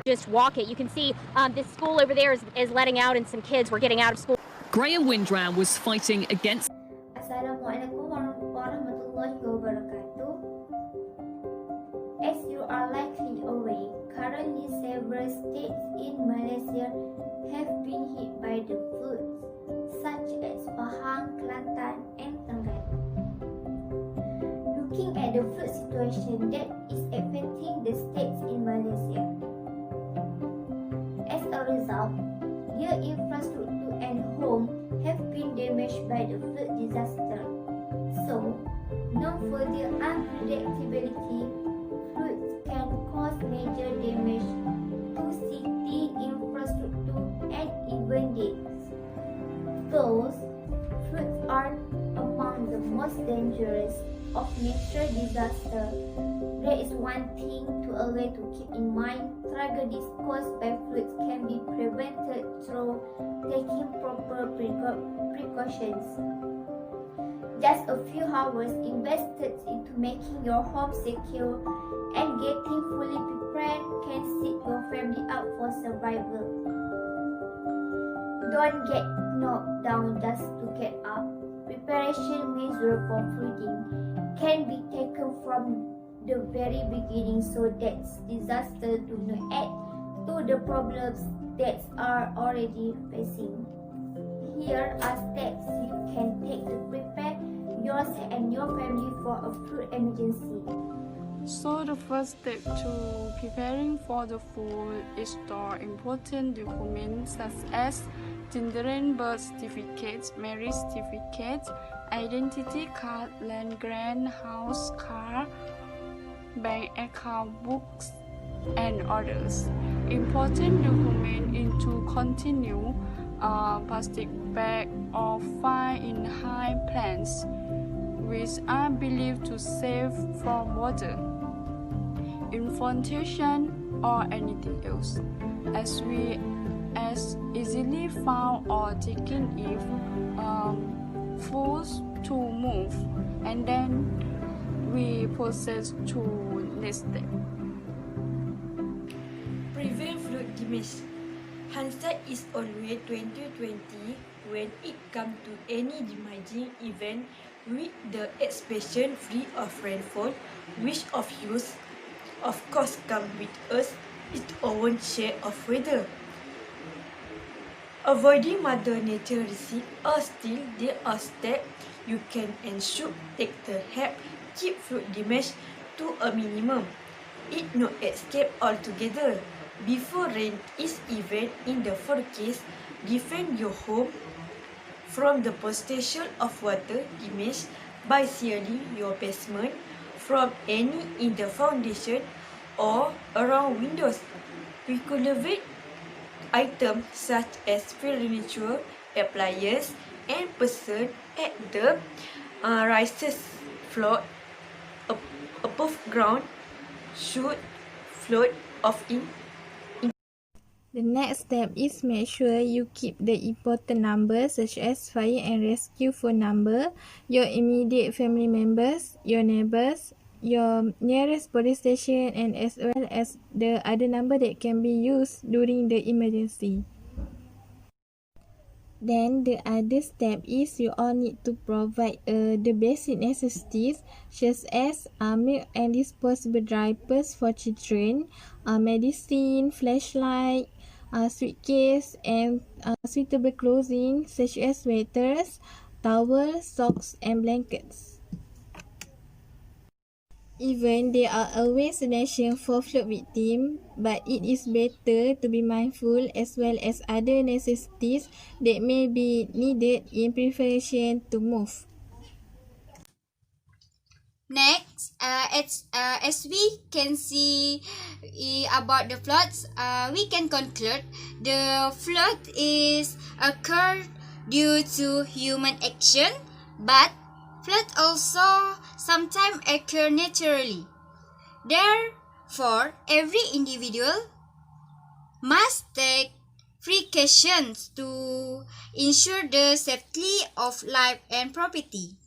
Just walk it. You can see this school over there is letting out, and some kids were getting out of school. Graham Windram was fighting against. Assalamualaikum warahmatullahi wabarakatuh. As you are likely aware, currently several states in Malaysia have been hit by the floods, such as Pahang, Kelantan, and Terengganu. Looking at the flood situation that is affecting the states in Malaysia, as a result, their infrastructure and home have been damaged by the flood disaster. So, no further unpredictability, floods can cause major damage to city infrastructure and even deaths. Thus, floods are among the most dangerous of natural disaster. There is one thing to always keep in mind: tragedies caused by floods can be prevented through taking proper precautions. Just a few hours invested into making your home secure and getting fully prepared can set your family up for survival. Don't get knocked down just to get up. Preparation measures for flooding can be taken from the very beginning so that disasters do not add to the problems that are already facing. Here are steps you can take to prepare yourself and your family for a flood emergency. So the first step to preparing for the flood is store important documents such as children birth certificates, marriage certificates, identity card, land grant, house card, bank account books, and others. Important document into continue plastic bag or fine in high plants, which are believed to save from water, inundation, or anything else, as easily found or taken if forced to move, and then we process to next step. Prevent flood damage. Hindsight is always 2020 when it comes to any damaging event, with the expression free of rainfall, which of use, of course, come with us its own share of weather. Avoiding Mother Nature risk, or still there are steps you can and should take to help keep flood damage to a minimum. It no escape altogether. Before rain is even in the forecast, defend your home from the potential of water damage by sealing your basement from any in the foundation or around windows. Recultivate items such as furniture, appliances, and person at the rises floor above ground should float off in. The next step is make sure you keep the important numbers such as fire and rescue phone number, your immediate family members, your neighbors, your nearest police station, and as well as the other number that can be used during the emergency. Then the other step is you all need to provide the basic necessities such as milk and disposable diapers for children, medicine, flashlight, suitcase, and suitable clothing such as sweaters, towels, socks, and blankets. Even there are always donations for flood victims, but it is better to be mindful as well as other necessities that may be needed in preparation to move. Next, as we can see about the floods, we can conclude the flood is occurred due to human action, but flood also sometimes occur naturally. Therefore, every individual must take precautions to ensure the safety of life and property.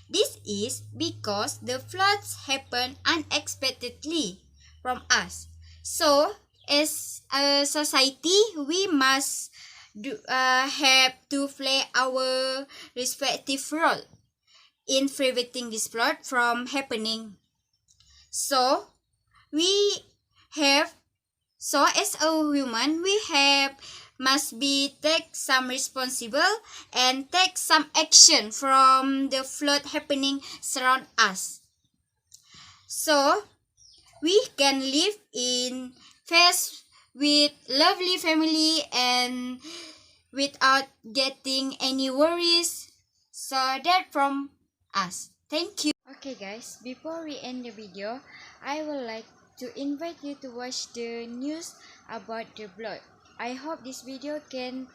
This is because the floods happen unexpectedly from us. So, as a society, we must have to play our respective role in preventing this flood from happening. So as a human, we must be take some responsible and take some action from the flood happening surround us. So we can live in peace with lovely family and without getting any worries. So that from us. Thank you. Okay guys, before we end the video, I would like to invite you to watch the news about the flood. I hope this video can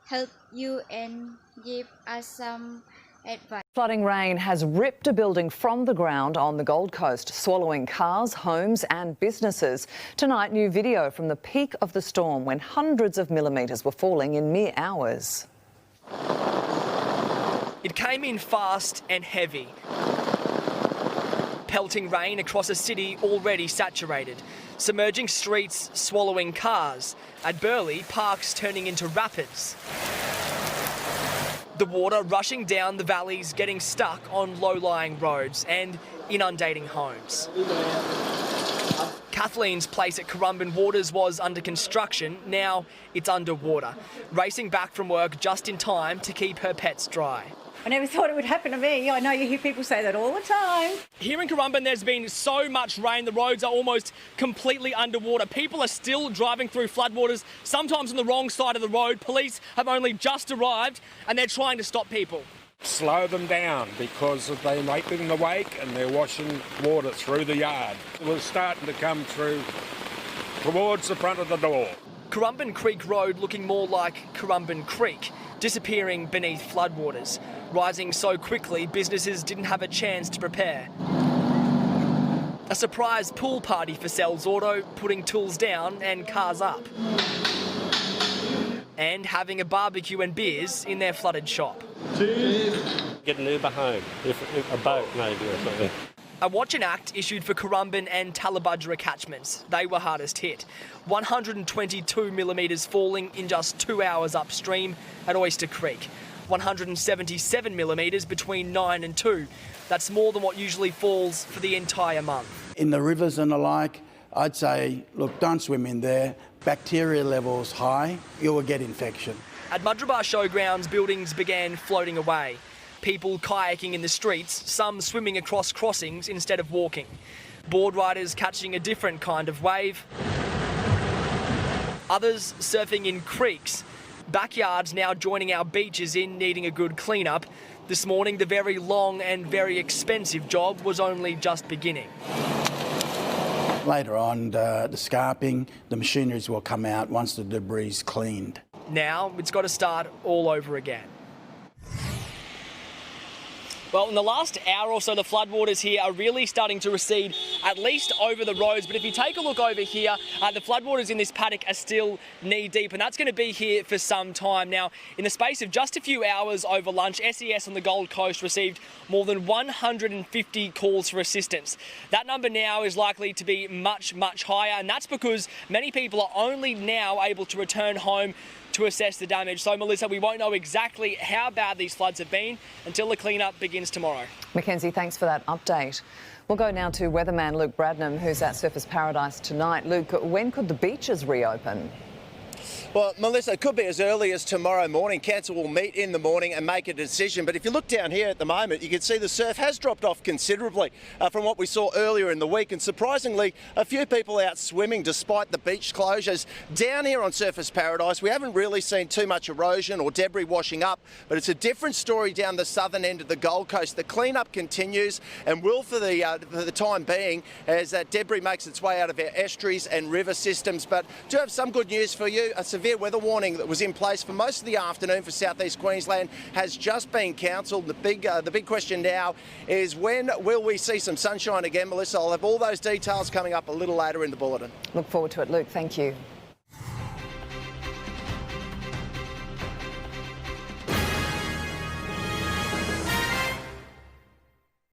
help you and give us some advice. Flooding rain has ripped a building from the ground on the Gold Coast, swallowing cars, homes and businesses. Tonight, new video from the peak of the storm when hundreds of millimetres were falling in mere hours. It came in fast and heavy, pelting rain across a city already saturated, submerging streets, swallowing cars. At Burleigh, parks turning into rapids. The water rushing down the valleys, getting stuck on low-lying roads and inundating homes. Kathleen's place at Currumbin Waters was under construction. Now it's underwater, racing back from work just in time to keep her pets dry. I never thought it would happen to me. I know you hear people say that all the time. Here in Currumbin, there's been so much rain, the roads are almost completely underwater. People are still driving through floodwaters, sometimes on the wrong side of the road. Police have only just arrived and they're trying to stop people. Slow them down because they're making the wake and they're washing water through the yard. We're starting to come through towards the front of the door. Currumbin Creek Road looking more like Currumbin Creek, disappearing beneath floodwaters. Rising so quickly, businesses didn't have a chance to prepare. A surprise pool party for Sells Auto, putting tools down and cars up. And having a barbecue and beers in their flooded shop. Get an Uber home, if a boat maybe or something. A watch and act issued for Currumbin and Tallabudgera catchments. They were hardest hit. 122 millimetres falling in just 2 hours upstream at Oyster Creek. 177 millimetres between 9 and 2. That's more than what usually falls for the entire month. In the rivers and the like, I'd say, look, don't swim in there. Bacteria levels high, you will get infection. At Mudgeeraba Showgrounds, buildings began floating away. People kayaking in the streets, some swimming across crossings instead of walking. Board riders catching a different kind of wave. Others surfing in creeks. Backyards now joining our beaches in needing a good clean-up. This morning, the very long and very expensive job was only just beginning. Later on, the scarping, the machineries will come out once the debris is cleaned. Now it's got to start all over again. Well, in the last hour or so, the floodwaters here are really starting to recede, at least over the roads. But if you take a look over here, the floodwaters in this paddock are still knee-deep, and that's going to be here for some time. Now, in the space of just a few hours over lunch, SES on the Gold Coast received more than 150 calls for assistance. That number now is likely to be much, much higher, and that's because many people are only now able to return home to assess the damage. So, Melissa, we won't know exactly how bad these floods have been until the clean-up begins tomorrow. Mackenzie, thanks for that update. We'll go now to weatherman Luke Bradnam, who's at Surfers Paradise tonight. Luke, when could the beaches reopen? Well, Melissa, it could be as early as tomorrow morning. Council will meet in the morning and make a decision. But if you look down here at the moment, you can see the surf has dropped off considerably from what we saw earlier in the week. And surprisingly, a few people out swimming despite the beach closures. Down here on Surfers Paradise, we haven't really seen too much erosion or debris washing up. But it's a different story down the southern end of the Gold Coast. The clean-up continues and will for the time being as that debris makes its way out of our estuaries and river systems. But do have some good news for you. A severe weather warning that was in place for most of the afternoon for southeast Queensland has just been cancelled. The big question now is when will we see some sunshine again, Melissa? I'll have all those details coming up a little later in the bulletin. Look forward to it, Luke. Thank you.